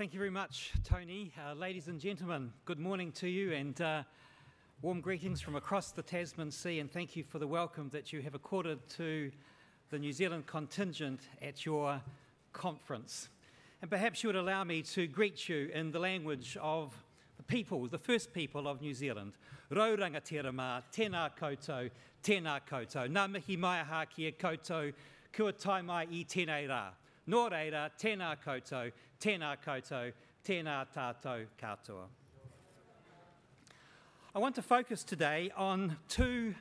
Thank you very much, Tony. Ladies and gentlemen, good morning to you and warm greetings from across the Tasman Sea, and thank you for the welcome that you have accorded to the New Zealand contingent at your conference. And perhaps you would allow me to greet you in the language of the people, the first people of New Zealand. Rauranga te rama, tēnā koutou, tēnā koutou. Nā mihi mai aha ki e koutou, kua tai mai I tēnei rā. Nō reira, tēnā koutou, tēnā koutou, tēnā tātou katoa. I want to focus today on two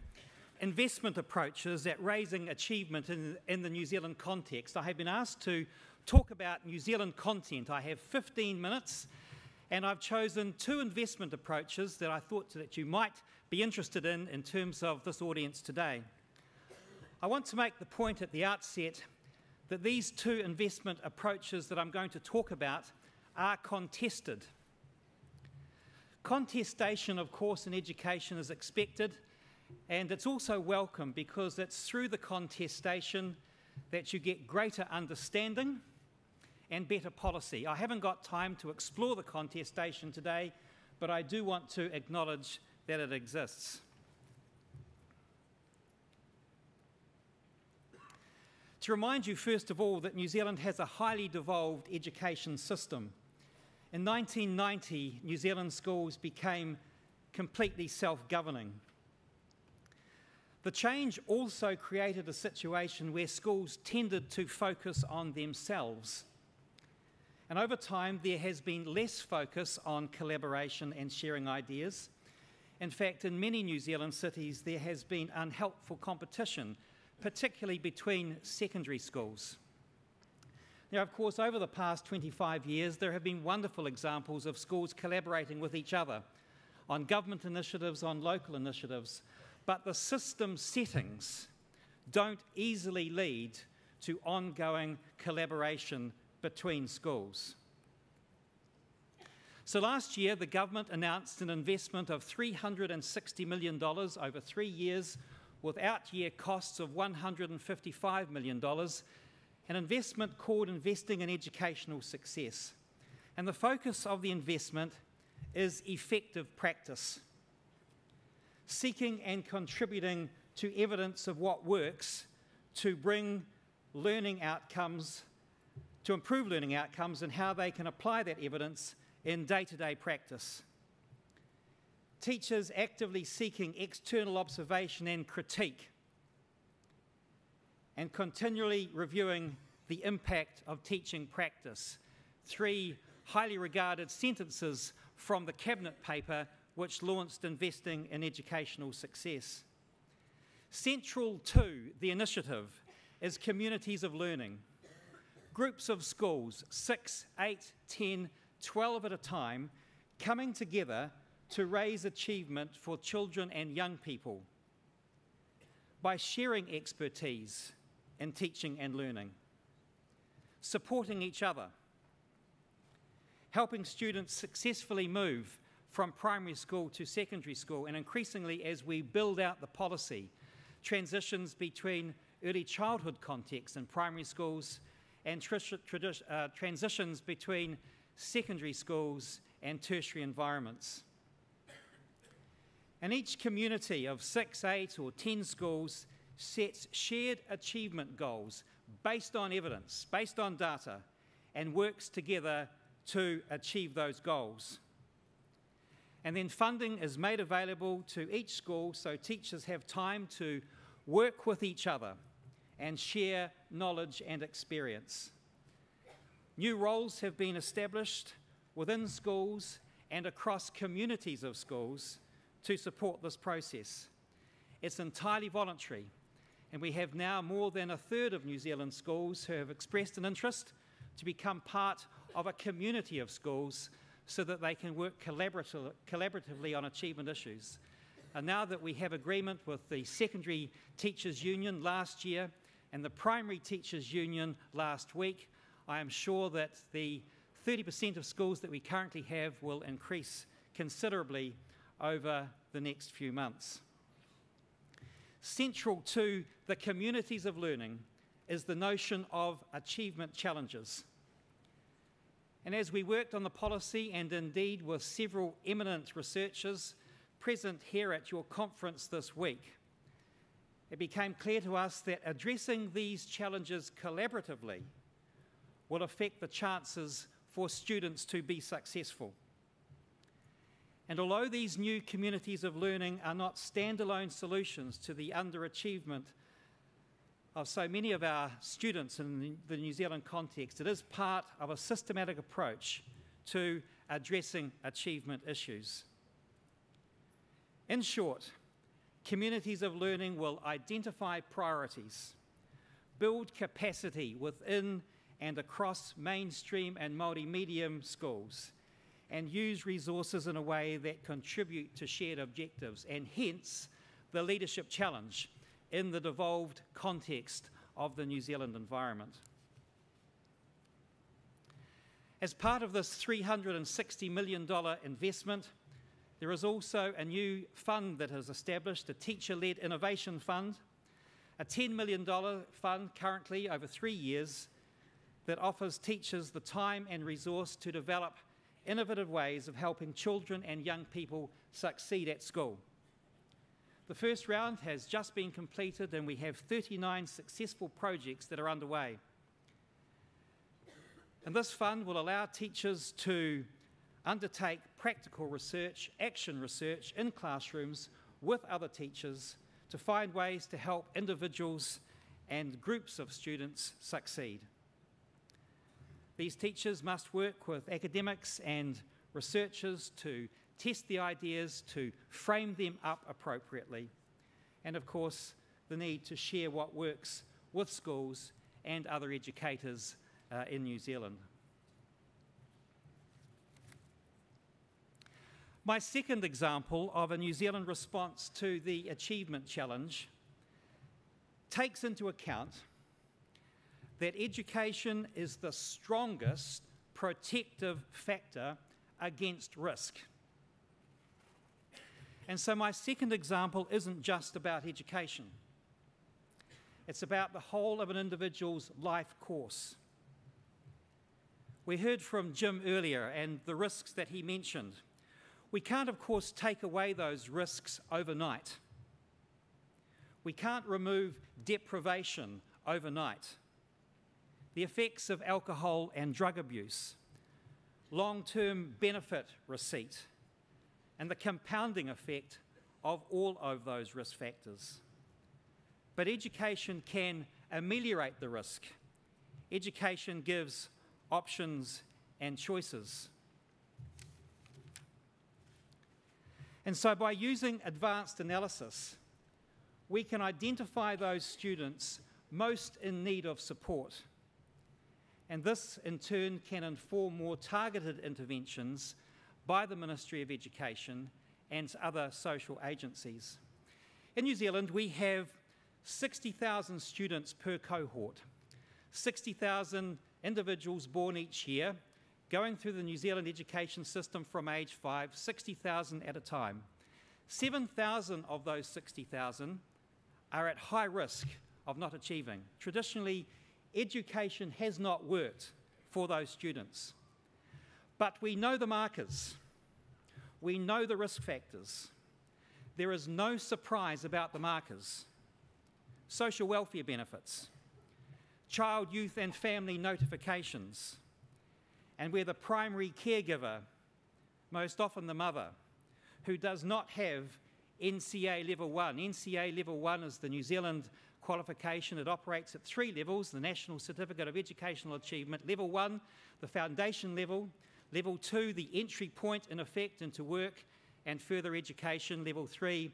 investment approaches at raising achievement in the New Zealand context. I have been asked to talk about New Zealand content. I have 15 minutes and I've chosen two investment approaches that I thought that you might be interested in terms of this audience today. I want to make the point at the outset that these two investment approaches that I'm going to talk about are contested. Contestation, of course, in education is expected, and it's also welcome because it's through the contestation that you get greater understanding and better policy. I haven't got time to explore the contestation today, but I do want to acknowledge that it exists. To remind you, first of all, that New Zealand has a highly devolved education system. In 1990, New Zealand schools became completely self-governing. The change also created a situation where schools tended to focus on themselves. And over time, there has been less focus on collaboration and sharing ideas. In fact, in many New Zealand cities, there has been unhelpful competition, particularly between secondary schools. Now, of course, over the past 25 years, there have been wonderful examples of schools collaborating with each other on government initiatives, on local initiatives, but the system settings don't easily lead to ongoing collaboration between schools. So last year, the government announced an investment of $360 million over 3 years with out-year costs of $155 million, an investment called Investing in Educational Success. And the focus of the investment is effective practice, seeking and contributing to evidence of what works to bring learning outcomes, to improve learning outcomes and how they can apply that evidence in day-to-day practice. Teachers actively seeking external observation and critique, and continually reviewing the impact of teaching practice. 3 highly regarded sentences from the Cabinet paper which launched Investing in Educational Success. Central to the initiative is communities of learning. Groups of schools, 6, 8, 10, 12 at a time, coming together to raise achievement for children and young people by sharing expertise in teaching and learning, supporting each other, helping students successfully move from primary school to secondary school, and increasingly as we build out the policy, transitions between early childhood contexts in primary schools and transitions between secondary schools and tertiary environments. And each community of 6, 8 or 10 schools sets shared achievement goals based on evidence, based on data, and works together to achieve those goals. And then funding is made available to each school so teachers have time to work with each other and share knowledge and experience. New roles have been established within schools and across communities of schools to support this process. It's entirely voluntary, and we have now more than 1/3 of New Zealand schools who have expressed an interest to become part of a community of schools so that they can work collaboratively on achievement issues. And now that we have agreement with the Secondary Teachers Union last year and the Primary Teachers Union last week, I am sure that the 30% of schools that we currently have will increase considerably over the next few months. Central to the communities of learning is the notion of achievement challenges. And as we worked on the policy, and indeed with several eminent researchers present here at your conference this week, it became clear to us that addressing these challenges collaboratively will affect the chances for students to be successful. And although these new communities of learning are not standalone solutions to the underachievement of so many of our students in the New Zealand context, it is part of a systematic approach to addressing achievement issues. In short, communities of learning will identify priorities, build capacity within and across mainstream and multi-medium schools, and use resources in a way that contribute to shared objectives, and hence the leadership challenge in the devolved context of the New Zealand environment. As part of this $360 million investment, there is also a new fund that has established, a Teacher-Led Innovation Fund, a $10 million fund currently over 3 years that offers teachers the time and resource to develop innovative ways of helping children and young people succeed at school. The first round has just been completed and we have 39 successful projects that are underway. And this fund will allow teachers to undertake practical research, action research in classrooms with other teachers to find ways to help individuals and groups of students succeed. These teachers must work with academics and researchers to test the ideas, to frame them up appropriately, and of course the need to share what works with schools and other educators in New Zealand. My second example of a New Zealand response to the Achievement Challenge takes into account that education is the strongest protective factor against risk. And so my second example isn't just about education. It's about the whole of an individual's life course. We heard from Jim earlier and the risks that he mentioned. We can't, of course, take away those risks overnight. We can't remove deprivation overnight. The effects of alcohol and drug abuse, long-term benefit receipt, and the compounding effect of all of those risk factors. But education can ameliorate the risk. Education gives options and choices. And so by using advanced analysis, we can identify those students most in need of support. And this, in turn, can inform more targeted interventions by the Ministry of Education and other social agencies. In New Zealand, we have 60,000 students per cohort, 60,000 individuals born each year, going through the New Zealand education system from age 5, 60,000 at a time. 7,000 of those 60,000 are at high risk of not achieving. Traditionally, education has not worked for those students. But we know the markers. We know the risk factors. There is no surprise about the markers. Social welfare benefits, child, youth and family notifications, and where the primary caregiver, most often the mother, who does not have NCA Level 1. NCA Level 1 is the New Zealand qualification. It operates at 3 levels: the National Certificate of Educational Achievement, Level 1, the foundation level, Level 2, the entry point in effect into work and further education, Level 3,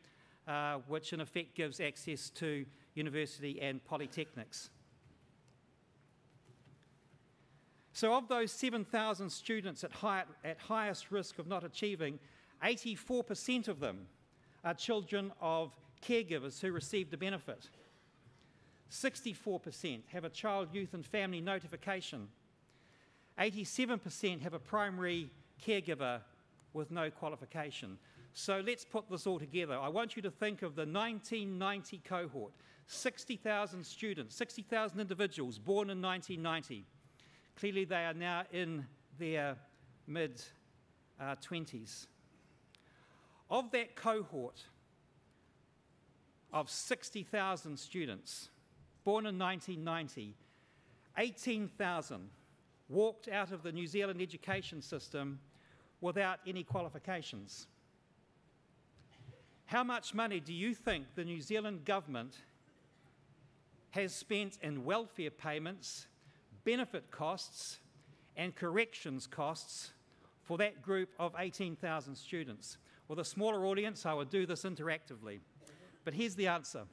which in effect gives access to university and polytechnics. So of those 7,000 students at highest risk of not achieving, 84% of them are children of caregivers who received a benefit. 64% have a child, youth and family notification. 87% have a primary caregiver with no qualification. So let's put this all together. I want you to think of the 1990 cohort, 60,000 students, 60,000 individuals born in 1990. Clearly they are now in their mid-20s. Of that cohort of 60,000 students born in 1990, 18,000 walked out of the New Zealand education system without any qualifications. How much money do you think the New Zealand government has spent in welfare payments, benefit costs, and corrections costs for that group of 18,000 students? With a smaller audience, I would do this interactively. But here's the answer.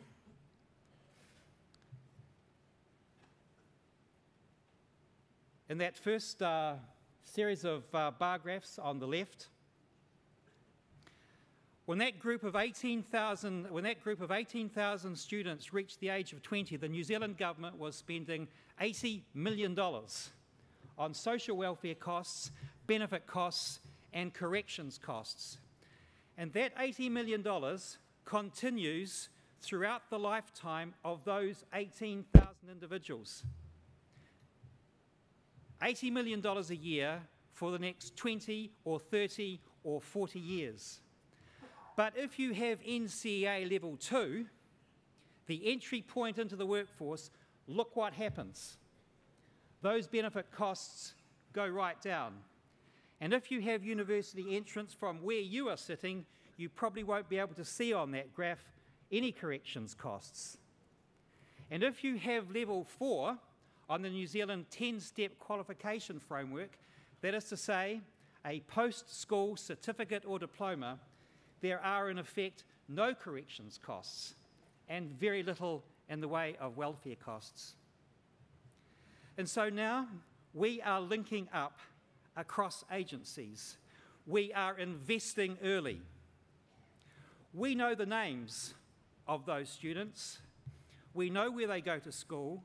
In that first series of bar graphs on the left, when that group of 18,000 students reached the age of 20, the New Zealand government was spending $80 million on social welfare costs, benefit costs, and corrections costs. And that $80 million continues throughout the lifetime of those 18,000 individuals. $80 million a year for the next 20 or 30 or 40 years. But if you have NCEA level 2, the entry point into the workforce, look what happens. Those benefit costs go right down. And if you have university entrance from where you are sitting, you probably won't be able to see on that graph any corrections costs. And if you have level 4 on the New Zealand 10-step qualification framework, that is to say, a post-school certificate or diploma, there are in effect no corrections costs and very little in the way of welfare costs. And so now we are linking up across agencies. We are investing early. We know the names of those students. We know where they go to school.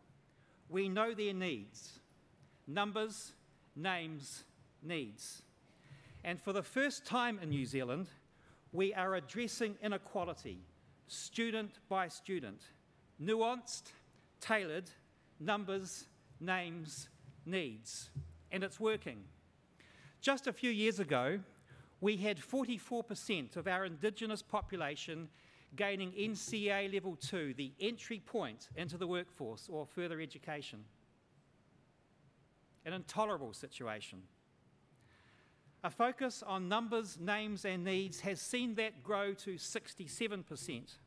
We know their needs. Numbers, names, needs. And for the first time in New Zealand, we are addressing inequality, student by student, nuanced, tailored, numbers, names, needs. And it's working. Just a few years ago, we had 44% of our Indigenous population gaining NCEA level 2, the entry point into the workforce or further education. An intolerable situation. A focus on numbers, names and needs has seen that grow to 67%,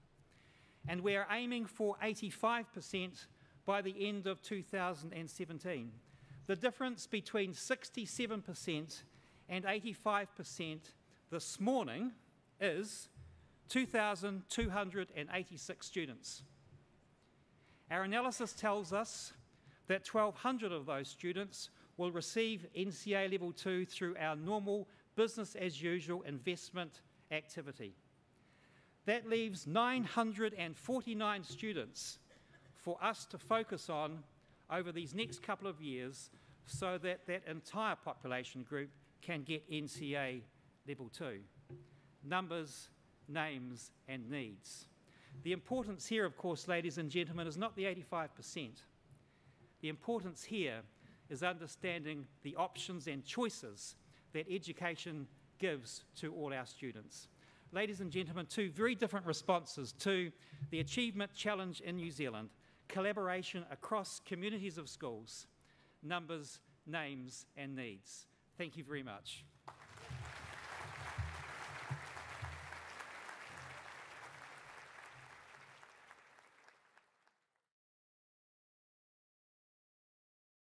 and we're aiming for 85% by the end of 2017. The difference between 67% and 85% this morning is 2,286 students. Our analysis tells us that 1,200 of those students will receive NCEA level 2 through our normal business as usual investment activity. That leaves 949 students for us to focus on over these next couple of years so that that entire population group can get NCEA level 2. Numbers, names and needs. The importance here, of course, ladies and gentlemen, is not the 85%. The importance here is understanding the options and choices that education gives to all our students. Ladies and gentlemen, two very different responses to the achievement challenge in New Zealand: collaboration across communities of schools, numbers, names and needs. Thank you very much.